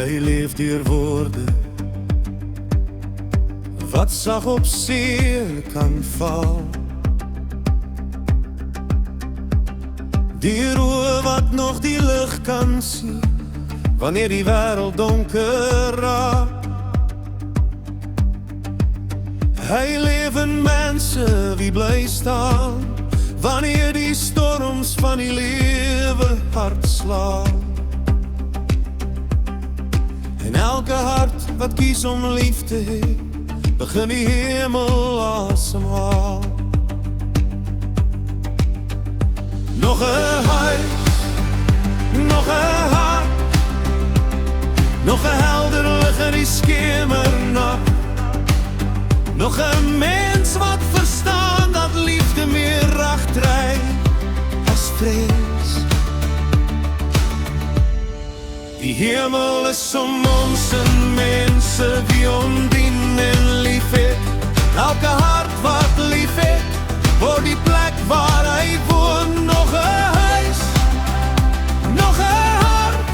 Hy leef deur woorde wat sag op seer kan val, die oë wat nog die lig kan sien wanneer die wêreld donker raak. Hy leef in mense wie bly staan wanneer die storms van die lewe hard slaan. En elke hart wat kies om lief te hê, begin die hemel asemhaal. Nog 'n huis, nog 'n hart, nog 'n helder lig in die skemernacht, nog 'n mens wat verstaan dat liefde meer rag dry as vrees. Die hemel is om ons en mense wie hom dien en lief het. Elke hart wat lief het, word die plek waar hy woon. Nog 'n huis, nog 'n hart,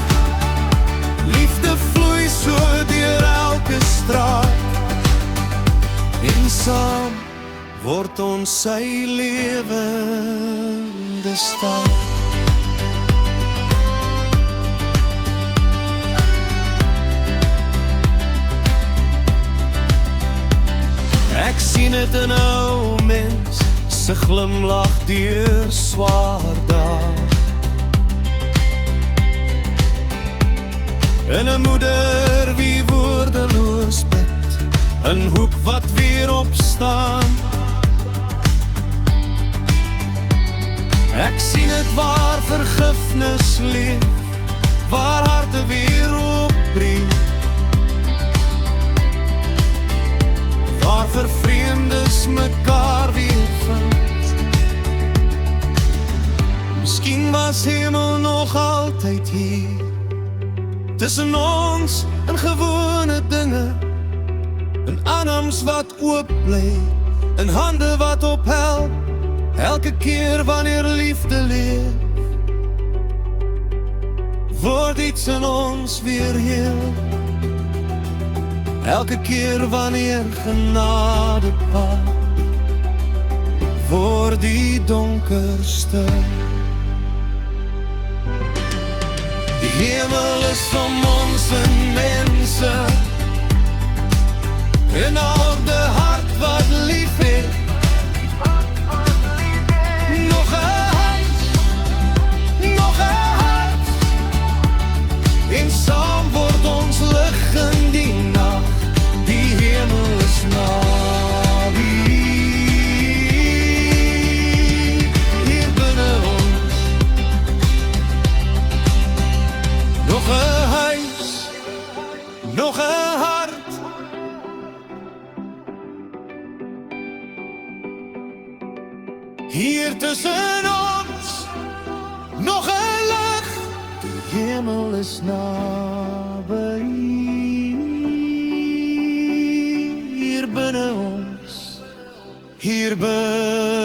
liefde vloei so deur elke straat. En saam word ons sy lewende stad. Ek sien het in 'n ou mens se glimlach deur swaar dae, en 'n moeder wie woordeloos bid, 'n hoop wat weer opstaan. Ek sien het waar vergifnis leef, waar harte weer opbreek, waar vervreemdes mekaar weer vind. Miskien was hemel nog altyd hier, tussen ons en gewone dinge, en arms wat oop bly, en hande wat ophelp, elke keer wanneer liefde leef, word iets in ons weer heel. Elke keer wanneer genade paal, word die donkerste. Die hemel is om ons en mense, en elke hart wat lief het. Nog 'n huis, nog 'n hart, en saam word ons lig in die nacht. Die hemel is naby, hier binne ons. Nog 'n huis, nog 'n hart, hier tussen ons. Nog 'n lig, die hemel is naby, hier binne ons, hier binne.